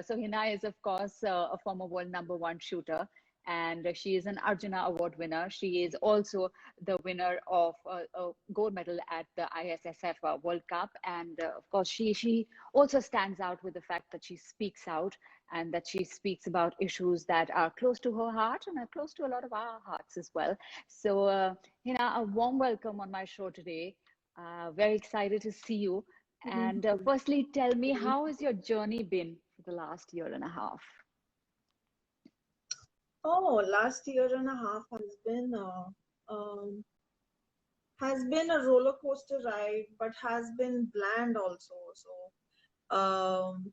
So Hina is, of course, a former world number one shooter, and she is an Arjuna Award winner. She is also the winner of a gold medal at the ISSF World Cup, and of course, she also stands out with the fact that she speaks out and that she speaks about issues that are close to her heart and are close to a lot of our hearts as well. So, Hina, a warm welcome on my show today. Very excited to see you. And firstly, tell me, how has your journey been for the last year and a half? Oh, last year and a half has been a roller coaster ride, but has been bland also. So,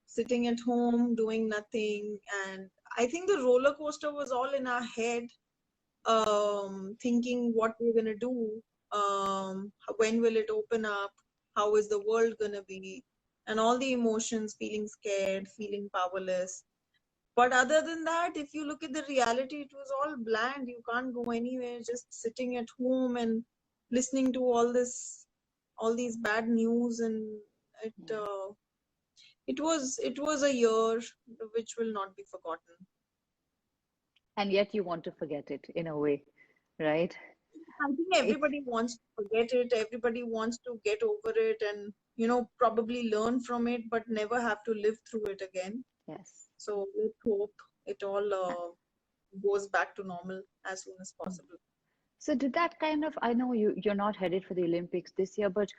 sitting at home doing nothing, and I think the roller coaster was all in our head, thinking what we're gonna do, when will it open up, how is the world gonna be, and all the emotions, feeling scared, feeling powerless. But other than that, if you look at the reality, it was all bland. You can't go anywhere, just sitting at home and listening to all these bad news, and it Yeah. uh, it was a year which will not be forgotten. And yet you want to forget it in a way, right? I think It's, everybody wants to forget it. Everybody wants to get over it, and probably learn from it, but never have to live through it again. yes. So let's hope it all goes back to normal as soon as possible. So did that kind of, I know you're not headed for the Olympics this year, but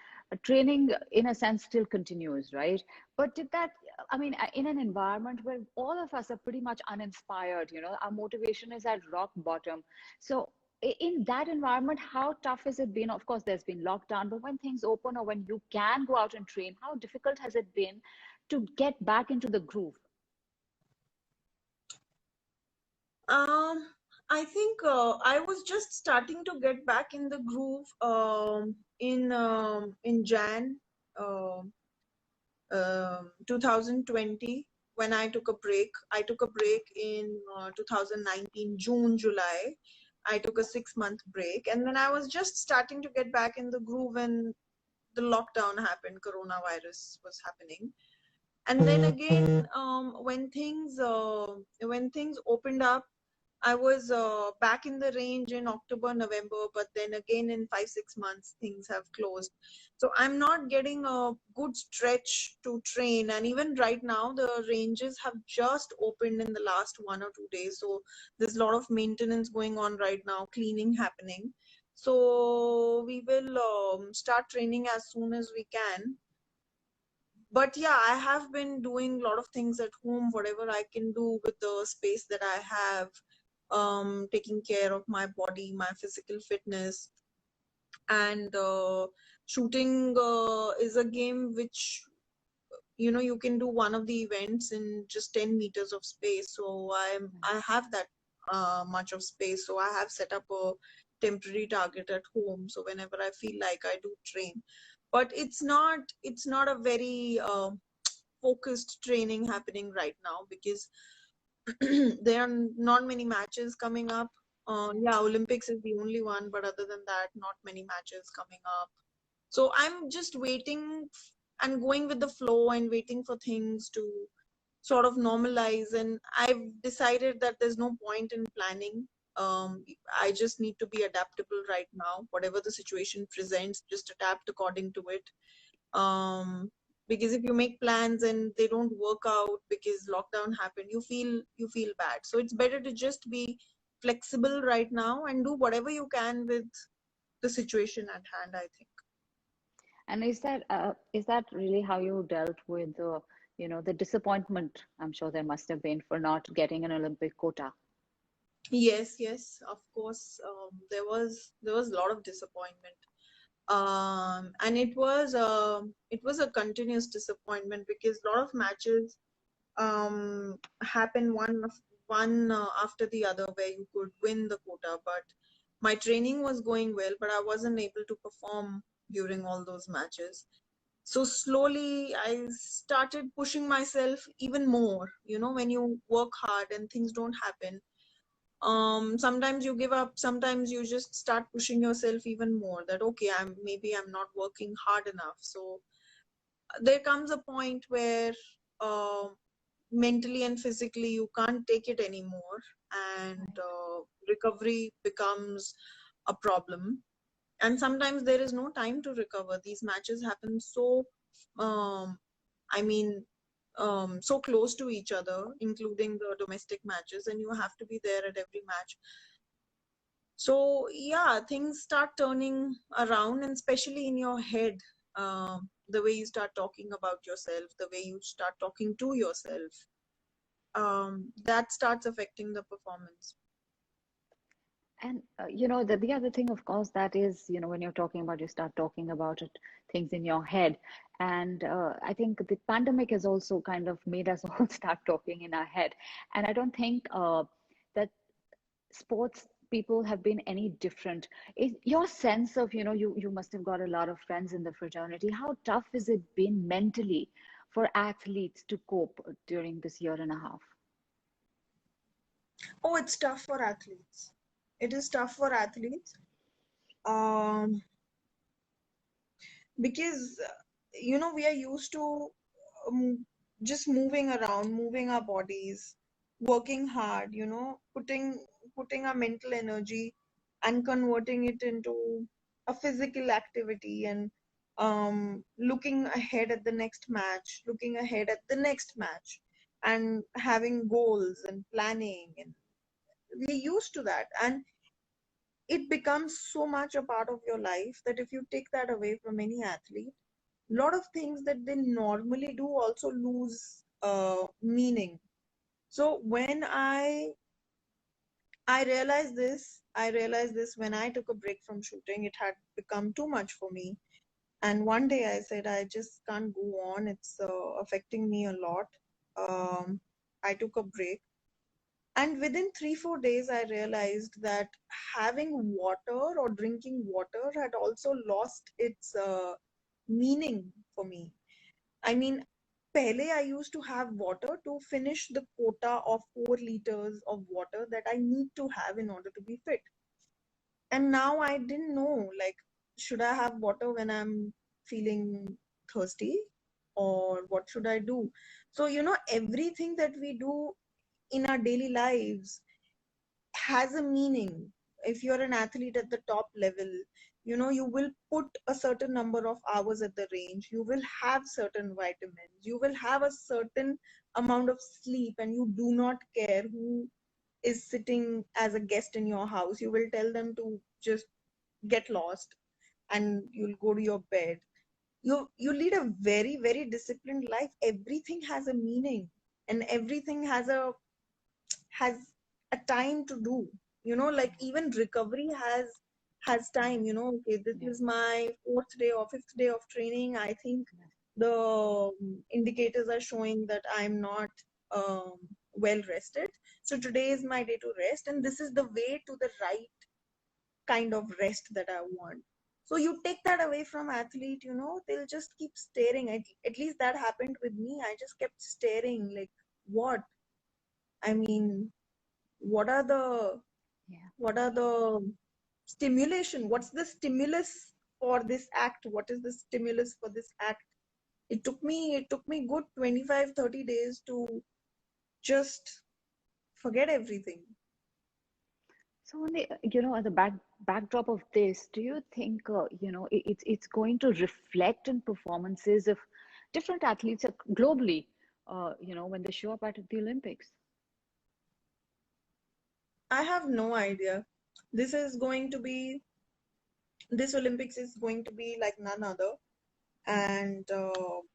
training in a sense still continues, right? But did that, I mean, in an environment where all of us are pretty much uninspired, our motivation is at rock bottom. So in that environment, how tough has it been? Of course, there's been lockdown, but when things open or when you can go out and train, how difficult has it been to get back into the groove? Um, I think I was just starting to get back in the groove in Jan 2020 when I took a break. I took a break in 2019 June July. I took a 6 month break, and then I was just starting to get back in the groove when the lockdown happened. Coronavirus was happening, and then again when things opened up, I was back in the range in October, November, but then again in 5, 6 months, things have closed. So I'm not getting a good stretch to train. And even right now, the ranges have just opened in the last 1 or 2 days. So there's a lot of maintenance going on right now, cleaning happening. So we will start training as soon as we can. But yeah, I have been doing a lot of things at home, whatever I can do with the space that I have, taking care of my body, my physical fitness. And shooting is a game which you can do one of the events in just 10 meters of space. So I have that much of space. So I have set up a temporary target at home. So whenever I feel like, I do train. But it's not a very focused training happening right now, because there are not many matches coming up. Yeah, Olympics is the only one, but other than that, not many matches coming up. So I'm just waiting and going with the flow and waiting for things to sort of normalize. And I've decided that there's no point in planning. I just need to be adaptable right now. Whatever the situation presents, just adapt according to it. um, because if you make plans and they don't work out because lockdown happened, you feel bad. So it's better to just be flexible right now and do whatever you can with the situation at hand, I think. And is that really how you dealt with the disappointment I'm sure there must have been for not getting an Olympic quota? Yes, of course. There was a lot of disappointment, and it was a continuous disappointment, because a lot of matches happen one after the other where you could win the quota. But my training was going well, but I wasn't able to perform during all those matches. So slowly I started pushing myself even more. When you work hard and things don't happen, sometimes you give up, sometimes you just start pushing yourself even more, that okay, I'm not working hard enough. So there comes a point where uh, mentally and physically you can't take it anymore, and Right. recovery becomes a problem. And sometimes there is no time to recover. These matches happen so um, I mean so close to each other, including the domestic matches, and you have to be there at every match. So yeah, things start turning around, and especially in your head, the way you start talking about yourself, the way you start talking to yourself, that starts affecting the performance. And the other thing, of course, that is, when you're talking about, you start talking about it, things in your head. And I think the pandemic has also kind of made us all start talking in our head. And I don't think that sports people have been any different. Is your sense of, you must have got a lot of friends in the fraternity. How tough has it been mentally for athletes to cope during this year and a half? Oh, it's tough for athletes. It is tough for athletes, um, because we are used to um, just moving around, moving our bodies, working hard, putting our mental energy and converting it into a physical activity, and looking ahead at the next match, looking ahead at the next match, and having goals and planning, and we're used to that. And it becomes so much a part of your life that if you take that away from any athlete, a lot of things that they normally do also lose meaning. So when I realized this when I took a break from shooting. It had become too much for me, and one day I said I just can't go on. It's affecting me a lot. I took a break, and within 3-4 days, I realized that having water or drinking water had also lost its meaning for me. I mean, pehle I used to have water to finish the quota of 4 liters of water that I need to have in order to be fit. And now I didn't know, like, should I have water when I'm feeling thirsty, or what should I do? So, everything that we do in our daily lives has a meaning. If you're an athlete at the top level, you will put a certain number of hours at the range, you will have certain vitamins, you will have a certain amount of sleep, and you do not care who is sitting as a guest in your house. You will tell them to just get lost, and you'll go to your bed. You lead a very, very disciplined life. Everything has a meaning, and everything has a time to do. Like, even recovery has time. Okay, this Yeah. is my fourth day or fifth day of training. I think the indicators are showing that I'm not um, well rested, so today is my day to rest, and this is the way to the right kind of rest that I want. So you take that away from athlete, they'll just keep staring. At least that happened with me. I just kept staring, like, what? I mean, what are the Yeah. what are the stimulation? What's the stimulus for this act? What is the stimulus for this act? It took me good 25-30 days to just forget everything. So on the, at the backdrop of this, do you think, it's going to reflect in performances of different athletes globally, when they show up at the Olympics? I have no idea. This is going to be this Olympics is going to be like none other. And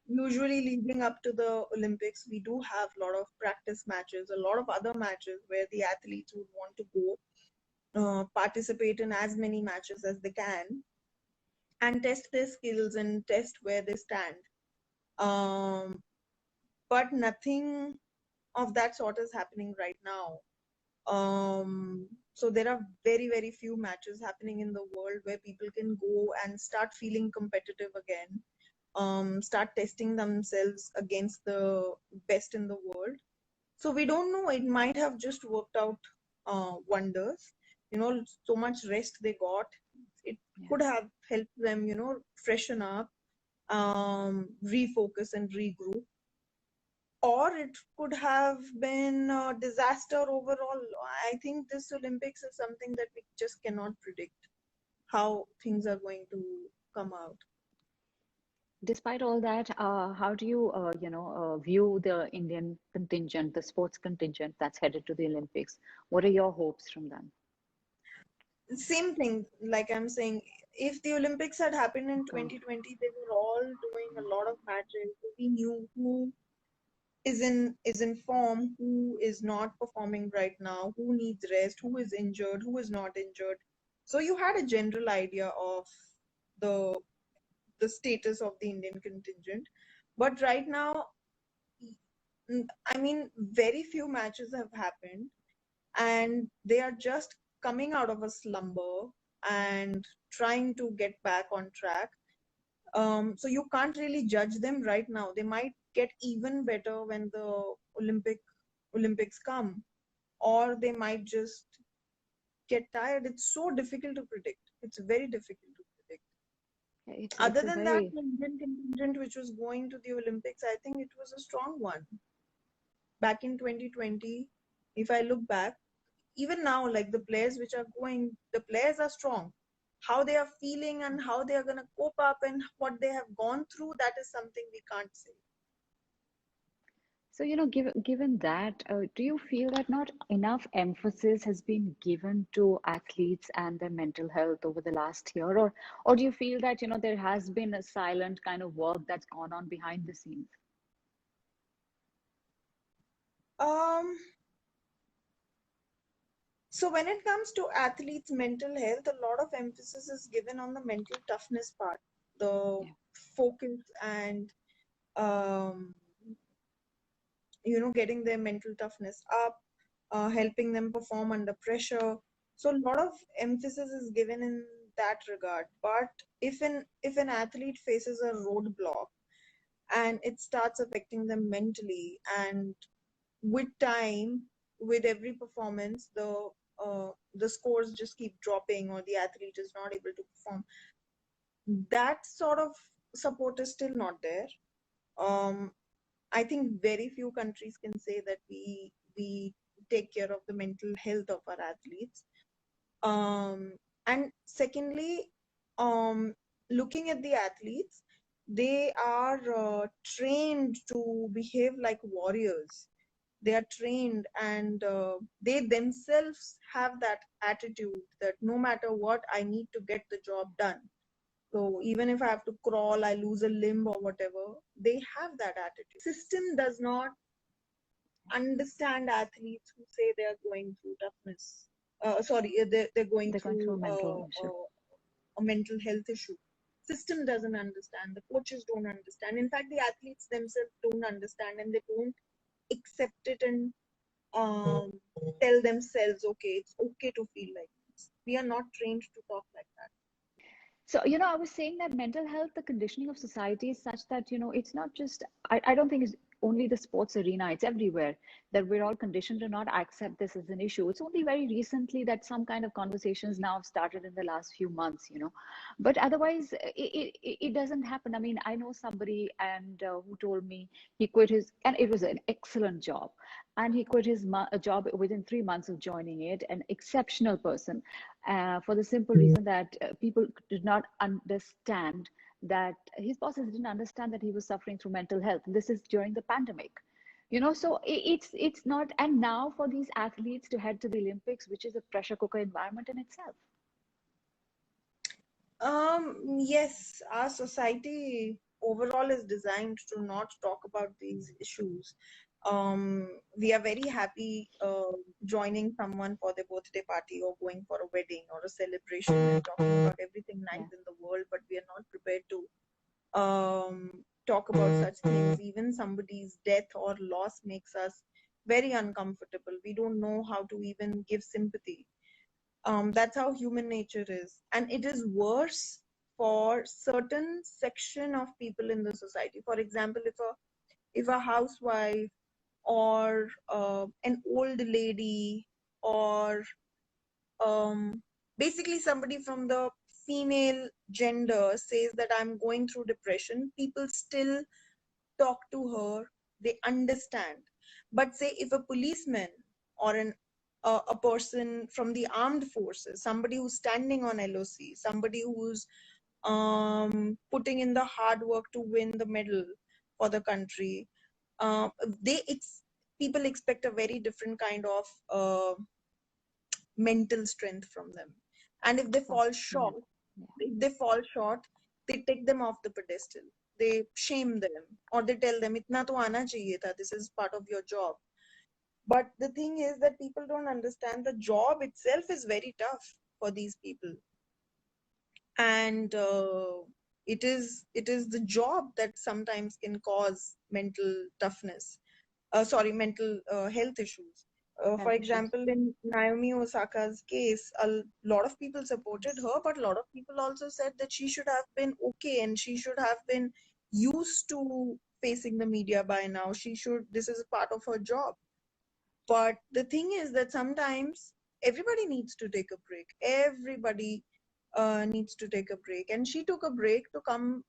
usually leading up to the Olympics, we do have a lot of practice matches, a lot of other matches where the athletes would want to go participate in as many matches as they can and test their skills and test where they stand. Um, but nothing of that sort is happening right now. So there are very, very few matches happening in the world where people can go and start feeling competitive again, start testing themselves against the best in the world. So we don't know. It might have just worked out wonders. So much rest they got. It Yeah. could have helped them, freshen up, refocus and regroup. or it could have been a disaster overall. I think this Olympics is something that we just cannot predict how things are going to come out. Despite all that, how do you, view the Indian contingent, the sports contingent that's headed to the Olympics? What are your hopes from them? Same thing, like I'm saying, if the Olympics had happened in Okay. 2020, they were all doing a lot of matches. So we knew who is in form, who is not performing right now, who needs rest, who is injured, who is not injured. So you had a general idea of the the status of the Indian contingent. But right now, I mean, very few matches have happened, and they are just coming out of a slumber and trying to get back on track. So you can't really judge them right now. They might get even better when the Olympics come, or they might just get tired. It's so difficult to predict. It's very difficult to predict. It's Other a than that, very the Indian contingent which was going to the Olympics, I think it was a strong one. Back in 2020, if I look back, even now, like the players which are going, the players are strong. How they are feeling and how they are going to cope up and what they have gone through, that is something we can't say. So, given that, do you feel that not enough emphasis has been given to athletes and their mental health over the last year, or do you feel that, there has been a silent kind of work that's gone on behind the scenes? Um, so when it comes to athletes' mental health, a lot of emphasis is given on the mental toughness part, the Yeah. focus and um, getting their mental toughness up, helping them perform under pressure. So a lot of emphasis is given in that regard. But if an athlete faces a roadblock and it starts affecting them mentally, and with time, with every performance, the scores just keep dropping, or the athlete is not able to perform, that sort of support is still not there. um, I think very few countries can say that we take care of the mental health of our athletes. And secondly, um, looking at the athletes, they are trained to behave like warriors. They are trained, and they themselves have that attitude that no matter what, I need to get the job done. So even if I have to crawl, I lose a limb or whatever, they have that attitude. System does not understand athletes who say they are going through toughness. They're going They're going through through a mental issue. a mental health issue. System doesn't understand. The coaches don't understand. In fact, the athletes themselves don't understand, and they don't accept it and um, tell themselves, okay, it's okay to feel like this. We are not trained to talk like that. So, I was saying that mental health, the conditioning of society is such that, it's not just, I don't think it's only the sports arena, it's everywhere that we're all conditioned to not accept this as an issue. It's only very recently that some kind of conversations now have started in the last few months, but otherwise it doesn't happen. I mean, I know somebody and who told me he quit his, and it was an excellent job. And he quit his job within 3 months of joining it, an exceptional person, for the simple reason that people did not understand that his bosses didn't understand that he was suffering through mental health. This is during the pandemic, so it's not. And now for these athletes to head to the Olympics, which is a pressure cooker environment in itself. Yes, our society overall is designed to not talk about these issues. We are very happy joining someone for their birthday party or going for a wedding or a celebration and talking about everything Yeah. nice in the world, but we are not prepared to talk about such things. Even somebody's death or loss makes us very uncomfortable. We don't know how to even give sympathy. That's how human nature is, and it is worse for certain section of people in the society. For example, if a housewife or an old lady or basically somebody from the female gender says that I'm going through depression, people still talk to her, They understand. But say if a policeman or a person from the armed forces, somebody who's standing on LOC, somebody who's putting in the hard work to win the medal for the country, uh, they people expect a very different kind of mental strength from them. And if they Oh, fall yeah, short, yeah. if they fall short, they take them off the pedestal. They shame them, or they tell them, "Itna to aana chahiye tha. This is part of your job." But the thing is that people don't understand the job itself is very tough for these people, and it is the job that sometimes can cause mental toughness. Sorry, mental health issues. For Health issues. example, in Naomi Osaka's case, a lot of people supported Yes. her, but a lot of people also said that she should have been okay and she should have been used to facing the media by now. This is a part of her job. But the thing is that sometimes everybody needs to take a break. Everybody needs to take a break, and she took a break to come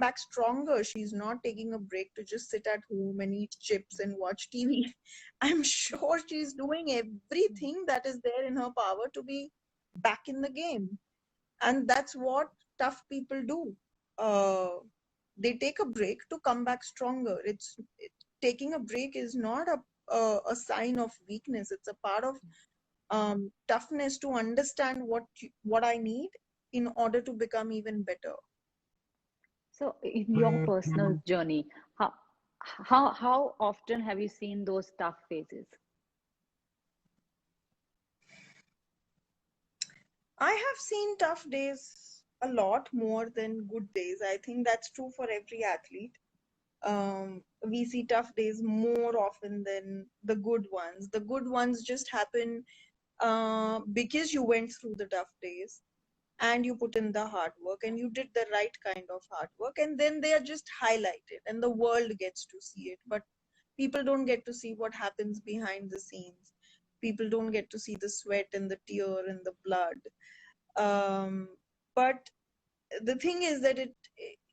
back stronger. She's not taking a break to just sit at home and eat chips and watch TV. I'm sure she's doing everything that is there in her power to be back in the game, and that's what tough people do. They take a break to come back stronger. Taking a break is not a sign of weakness. It's a part of toughness to understand what I need in order to become even better. So, in your personal journey, how often have you seen those tough phases? I have seen tough days a lot more than good days. I think that's true for every athlete. We see tough days more often than the good ones. The good ones just happen because you went through the tough days and you put in the hard work and you did the right kind of hard work, and then they are just highlighted and the world gets to see it. But people don't get to see what happens behind the scenes. People don't get to see the sweat and the tear and the blood. um, but the thing is that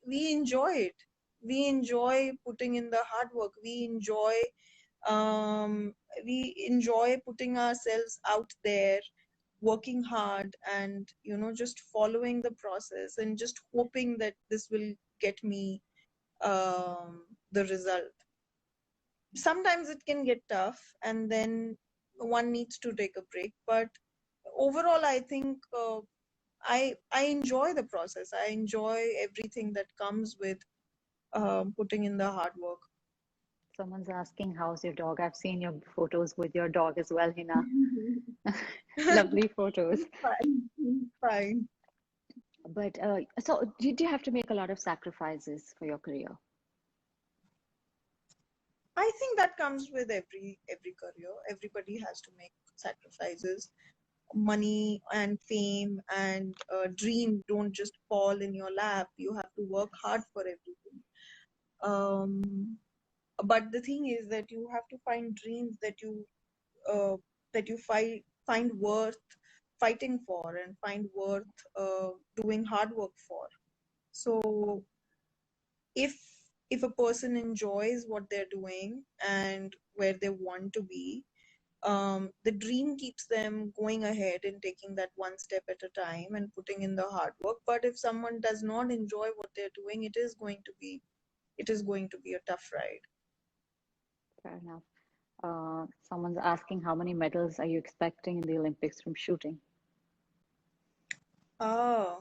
we enjoy it. We enjoy putting in the hard work. Um, we enjoy putting ourselves out there, working hard, and just following the process and just hoping that this will get me the result. Sometimes it can get tough, and then one needs to take a break. But overall, I think I enjoy the process. I enjoy everything that comes with putting in the hard work. Someone's asking, how's your dog? I've seen your photos with your dog as well, Hina. Lovely photos. It's fine. It's fine. But so did you have to make a lot of sacrifices for your career? I think that comes with every career. Everybody has to make sacrifices. Money and fame and dream don't just fall in your lap. You have to work hard for everything. Um, but the thing is that you have to find dreams uh, that you find worth fighting for and find worth doing hard work for. So if if a person enjoys what they're doing and where they want to be, the dream keeps them going ahead and taking that one step at a time and putting in the hard work. But if someone does not enjoy what they're doing, it is going to be a tough ride. Fair enough. Someone's asking how many medals are you expecting in the Olympics from shooting? Oh,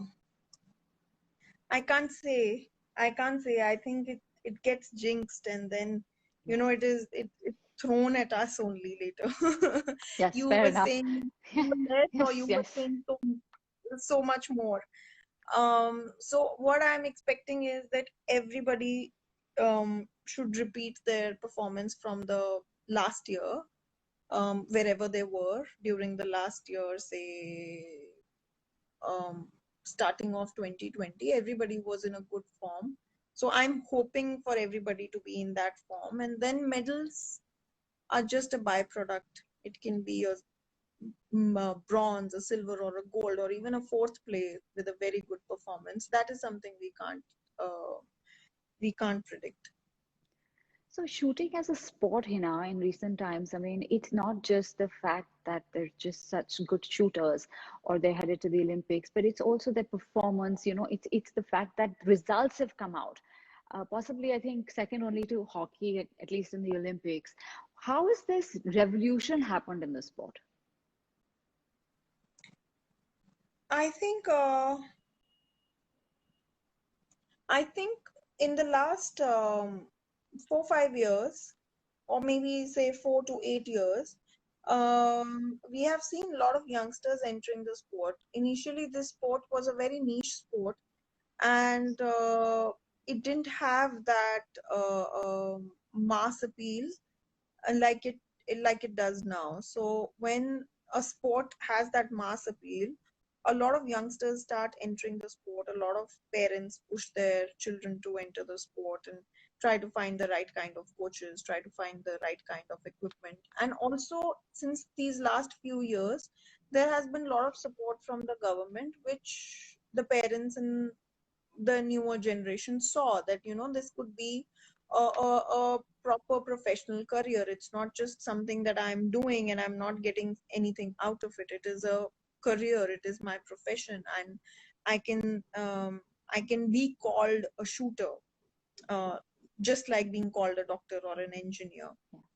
I can't say. I can't say. I think it gets jinxed, and then Yeah. it's thrown at us only later. Yes, You fair were enough. saying you were less, or Yes, you were yes. saying so much more. So what I'm expecting is that everybody should repeat their performance from the last year, wherever they were during the last year, say um, starting off 2020. Everybody was in a good form. So I'm hoping for everybody to be in that form, and then medals are just a byproduct. It can be a bronze, a silver, or a gold, or even a fourth place with a very good performance. That is something we can't predict. So shooting as a sport, Hina, in recent times, I mean, it's not just the fact that they're just such good shooters or they're headed to the Olympics, but it's also their performance, it's the fact that results have come out. Possibly, I think, second only to hockey, at least in the Olympics. How has this revolution happened in the sport? I think I think in the last 4 5 years, or maybe say 4 to 8 years, we have seen a lot of youngsters entering the sport. Initially, this sport was a very niche sport, and it didn't have that mass appeal like it does now. So when a sport has that mass appeal, a lot of youngsters start entering the sport. A lot of parents push their children to enter the sport and try to find the right kind of coaches, try to find the right kind of equipment. And also, since these last few years, there has been a lot of support from the government, which the parents and the newer generation saw that this could be a proper professional career. It's not just something that I'm doing and I'm not getting anything out of it. It is a career, it is my profession, and i can um, I can be called a shooter, uh, just like being called a doctor or an engineer.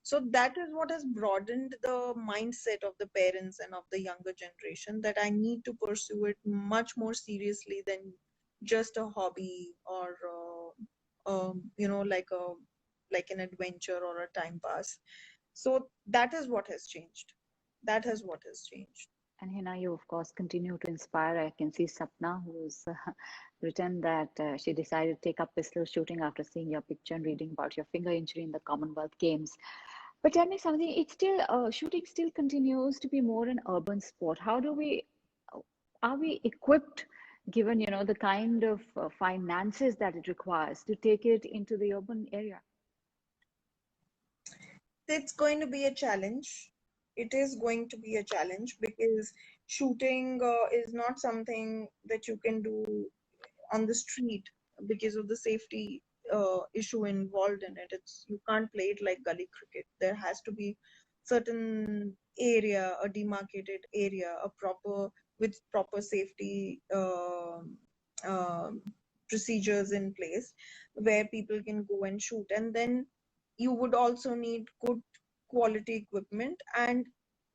So that is what has broadened the mindset of the parents and of the younger generation, that I need to pursue it much more seriously than just a hobby, or like an adventure or a time pass. So that is what has changed. That is what has changed. And Hina, you of course continue to inspire. I can see Sapna, who's written that she decided to take up pistol shooting after seeing your picture and reading about your finger injury in the Commonwealth Games. But tell me something, it's still, shooting still continues to be more an urban sport. How do we, are we equipped, given, the kind of finances that it requires to take it into the urban area? It's going to be a challenge. It is going to be a challenge because shooting is not something that you can do on the street because of the safety issue involved in it. It's You can't play it like gully cricket. There has to be certain area, a demarcated area, a proper with proper safety um procedures in place where people can go and shoot. And then you would also need good quality equipment and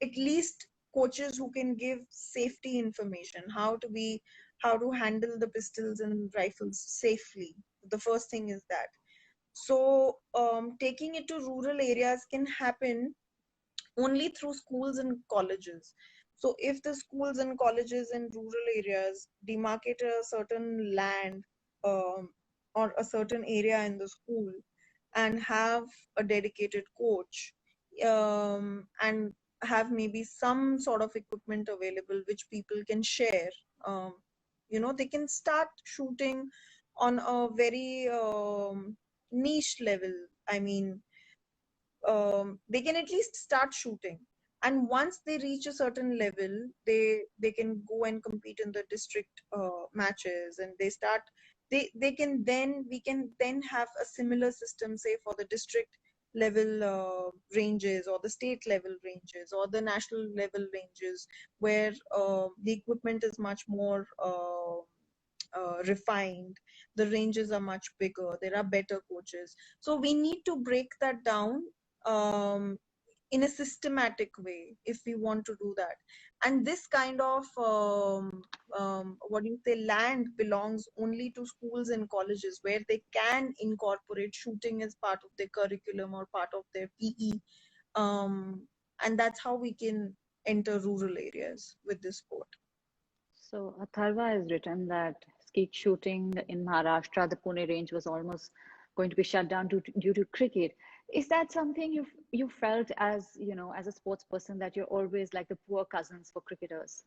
at least coaches who can give safety information, how to handle the pistols and rifles safely. The first thing is that. So taking it to rural areas can happen only through schools and colleges. So if the schools and colleges in rural areas demarcate a certain land, um, or a certain area in the school, and have a dedicated coach, and have maybe some sort of equipment available which people can share, um, they can start shooting on a very niche level. I mean, they can at least start shooting, and once they reach a certain level, they can go and compete in the district matches, and they can then we can then have a similar system, say for the district level ranges, or the state level ranges, or the national level ranges, where the equipment is much more refined, the ranges are much bigger, there are better coaches. So we need to break that down in a systematic way if we want to do that. And this kind of what do you say, land belongs only to schools and colleges, where they can incorporate shooting as part of their curriculum or part of their PE. And that's how we can enter rural areas with this sport. So Atharva has written that skeet shooting in Maharashtra, the Pune range, was almost going to be shut down due to cricket. Is that something you felt as, as a sports person, that you're always like the poor cousins for cricketers?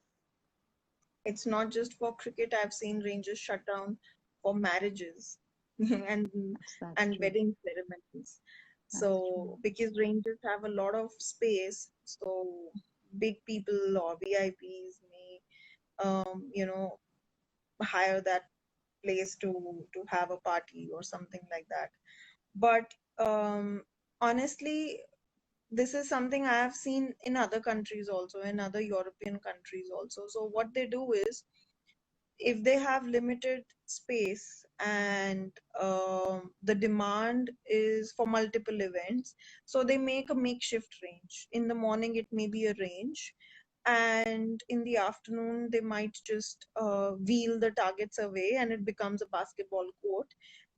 It's not just for cricket. I've seen ranges shut down for marriages and That's true. wedding ceremonies. That's true. So because ranges have a lot of space, so big people or VIPs may hire that place to have a party or something like that. But um, honestly, this is something I have seen in other countries also, in other European countries also. So what they do is, if they have limited space and the demand is for multiple events, so they make a makeshift range. In the morning, it may be a range, and in the afternoon, they might just wheel the targets away and it becomes a basketball court.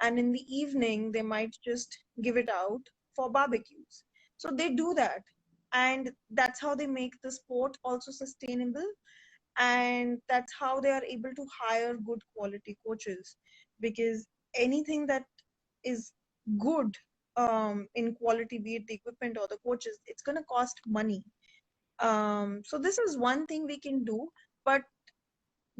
And in the evening, they might just give it out for barbecues. So they do that. And that's how they make the sport also sustainable, and that's how they are able to hire good quality coaches, because anything that is good in quality, be it the equipment or the coaches, it's going to cost money. So this is one thing we can do, but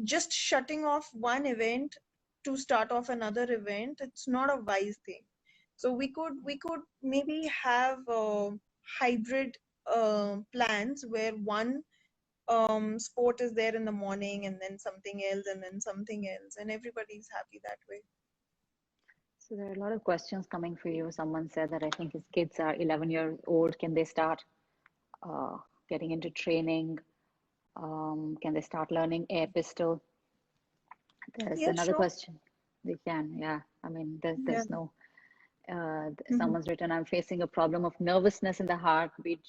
just shutting off one event to start off another event, it's not a wise thing. So we could maybe have hybrid plans where one sport is there in the morning and then something else and then something else, and everybody's happy that way. So there are a lot of questions coming for you. Someone said that I think his kids are 11 years old. Can they start uh, getting into training? Can they start learning air pistol? There's Yeah, another sure. question. They can, yeah. I mean, Yeah. there's no. Mhm. Someone's written, I'm facing a problem of nervousness in the heartbeat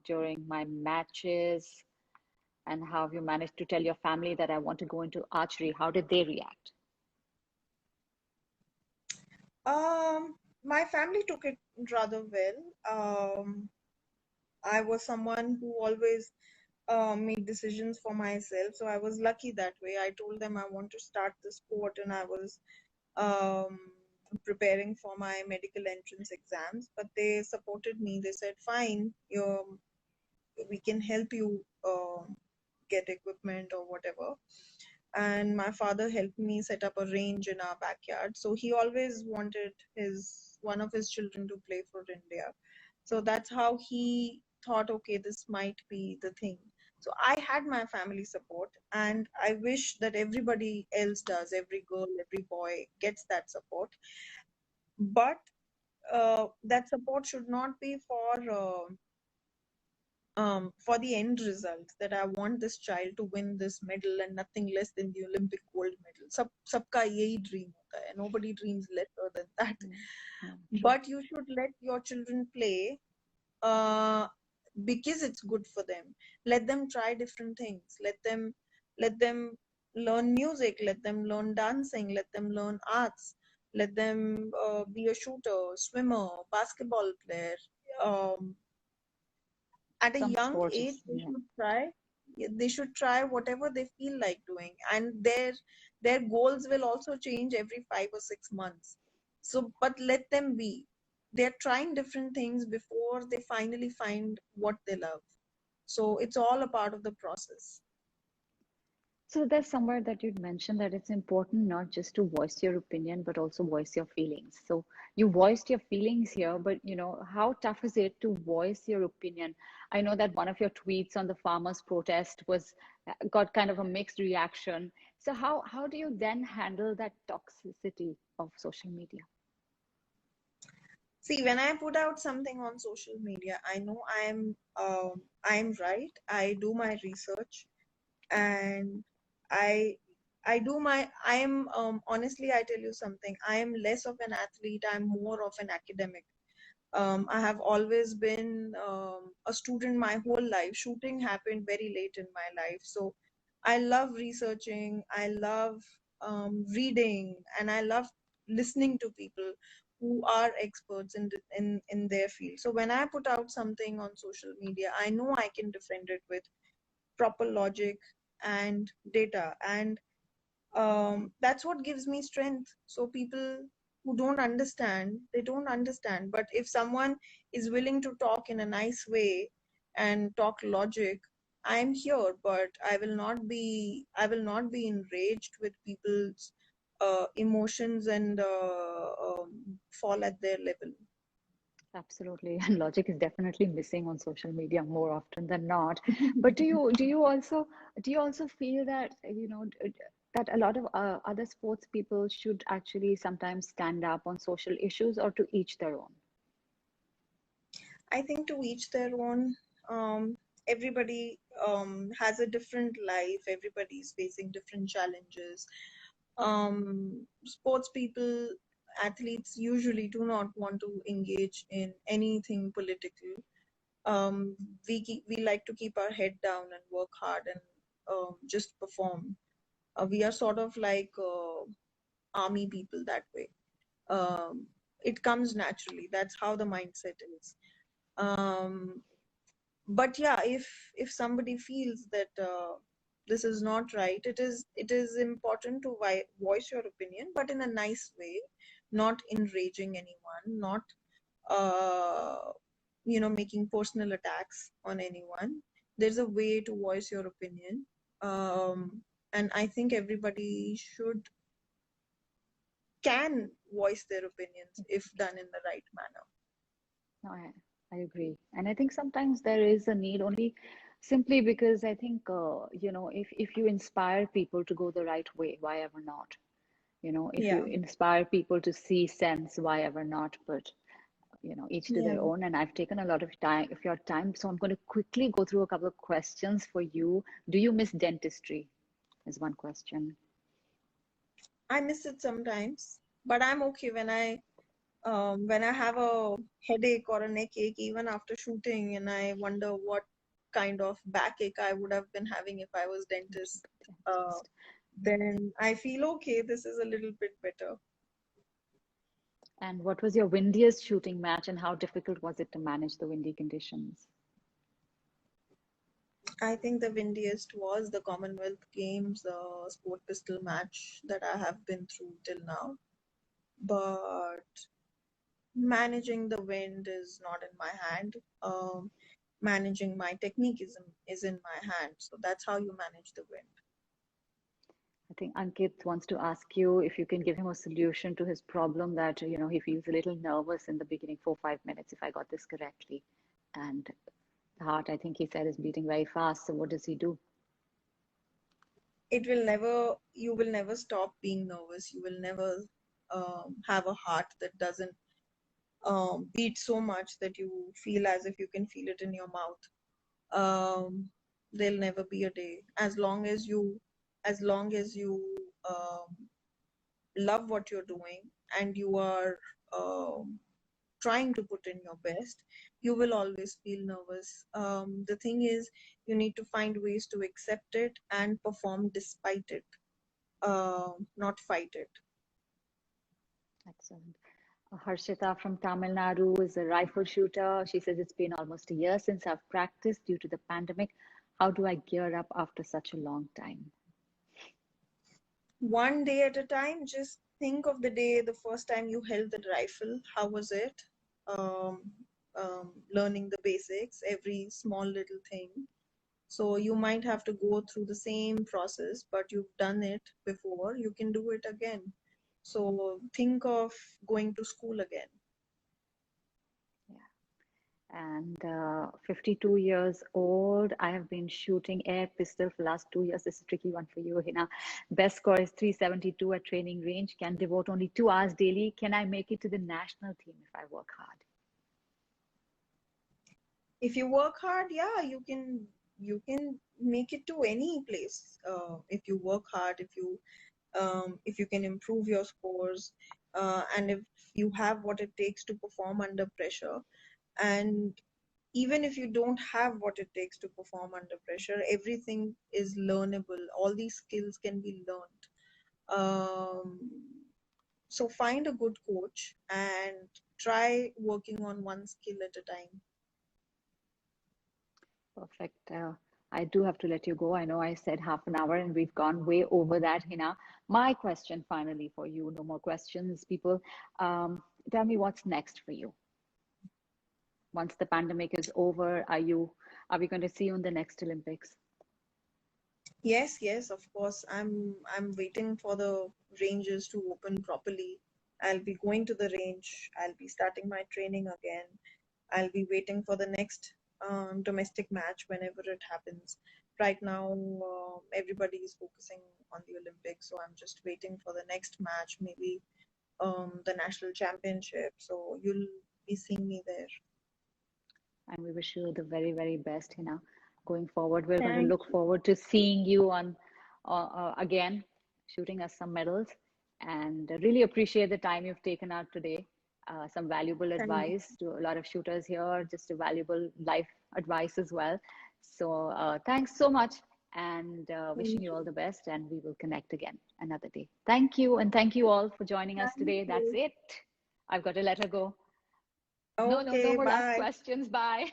during my matches. And how have you managed to tell your family that I want to go into archery? How did they react? My family took it rather well. I was someone who always made decisions for myself, so I was lucky that way. I told them I want to start the sport, and I was um, preparing for my medical entrance exams, but they supported me. They said, "Fine, we can help you get equipment or whatever." And my father helped me set up a range in our backyard. So he always wanted his one of his children to play for India. So that's how he thought, okay, this might be the thing. So I had my family support, and I wish that everybody else does. Every girl, every boy gets that support. But that support should not be for the end result, that I want this child to win this medal and nothing less than the Olympic gold medal. Sabka yahi dream hota hai. Nobody dreams lesser than that. Mm, yeah, true. But you should let your children play uh, because it's good for them. Let them try different things. Let them learn music. Let them learn dancing. Let them learn arts. Let them be a shooter, swimmer, basketball player. Um, at a Some young sports, age, yeah. they should try whatever they feel like doing, and their goals will also change every 5 or 6 months. So but let them be. They're trying different things before they finally find what they love. So it's all a part of the process. So there's somewhere that you'd mentioned that it's important not just to voice your opinion, but also voice your feelings. So you voiced your feelings here, but how tough is it to voice your opinion? I know that one of your tweets on the farmers' protest was got kind of a mixed reaction. So how do you then handle that toxicity of social media? See, when I put out something on social media, I know I'm right. I do my research, and I I do my I am honestly, I tell you something. I am less of an athlete. I'm more of an academic. I have always been a student my whole life. Shooting happened very late in my life, so I love researching. I love reading, and I love listening to people who are experts in their field. So when I put out something on social media, I know I can defend it with proper logic and data, and that's what gives me strength. So people who don't understand, they don't understand, but if someone is willing to talk in a nice way and talk logic, I'm here. But I will not be enraged with people's emotions and fall at their level. Absolutely. And logic is definitely missing on social media more often than not. But do you also feel that, that a lot of other sports people should actually sometimes stand up on social issues, or to each their own? I think to each their own. Everybody has a different life. Everybody is facing different challenges. Sports people, athletes usually do not want to engage in anything political. Um, we like to keep our head down and work hard and just perform. We are sort of like army people that way. Um, it comes naturally. That's how the mindset is. Um, but yeah, if somebody feels that this is not right, it is important to voice your opinion, but in a nice way, not enraging anyone, not uh, making personal attacks on anyone. There's a way to voice your opinion, and I think everybody can voice their opinions if done in the right manner. No, I agree. And I think sometimes there is a need only simply because I think, if you inspire people to go the right way, why ever not? If you Yeah, inspire people to see sense, why ever not? But, each to yeah. their own. And I've taken a lot of your time. So I'm going to quickly go through a couple of questions for you. Do you miss dentistry? Is one question. I miss it sometimes, but I'm okay when I have a headache or a neck ache, even after shooting, and I wonder what kind of backache I would have been having if I was dentist. Uh, Dentist. then I feel okay. This is a little bit better. And what was your windiest shooting match, and how difficult was it to manage the windy conditions? I think the windiest was the Commonwealth Games sport pistol match that I have been through till now. But managing the wind is not in my hand. Managing my technique is in my hand. So that's how you manage the wind. I think Ankit wants to ask you if you can give him a solution to his problem that, he feels a little nervous in the beginning, 4 5 minutes, if I got this correctly. And the heart, I think he said, is beating very fast. So what does he do? You will never stop being nervous. You will never have a heart that doesn't beat so much that you feel as if you can feel it in your mouth. Um, there'll never be a day. As long as you um, love what you're doing and you are um, trying to put in your best, you will always feel nervous. The thing is, you need to find ways to accept it and perform despite it, not fight it. Excellent. Harshita from Tamil Nadu is a rifle shooter. She says it's been almost a year since I've practiced due to the pandemic. How do I gear up after such a long time? One day at a time, just think of the day, the first time you held the rifle. How was it? Um, Learning the basics, every small little thing. So you might have to go through the same process, but you've done it before. You can do it again. So think of going to school again. Yeah. And 52 years old. I have been shooting air pistol for the last 2 years. This is a tricky one for you, Hina. Best score is 372 at training range. Can devote only 2 hours daily. Can I make it to the national team if I work hard? If you work hard, yeah, you can make it to any place. If you work hard, if you can improve your scores, and if you have what it takes to perform under pressure, and even if you don't have what it takes to perform under pressure, everything is learnable. All these skills can be learned. um, so find a good coach and try working on one skill at a time. Perfect. I do have to let you go. I know I said half an hour and we've gone way over that, Hina. My question finally for you, no more questions, people. Tell me what's next for you. Once the pandemic is over, are we going to see you in the next Olympics? Yes, yes, of course. I'm waiting for the ranges to open properly. I'll be going to the range. I'll be starting my training again. I'll be waiting for the next domestic match whenever it happens. right now everybody is focusing on the Olympics, so I'm just waiting for the next match, maybe the national championship. So you'll be seeing me there. And we wish you the very, very best, going forward. We're going to Thank look you. forward to seeing you on again, shooting us some medals. And really appreciate the time you've taken out today. Some valuable Thank you. advice to a lot of shooters here, just a valuable life advice as well. So thanks so much, and wishing Thank you all you. the best. And we will connect again another day. Thank you, and thank you all for joining us Thank today. That's you. it. I've got to let her go. No, no, no Okay, more last bye. questions. Bye.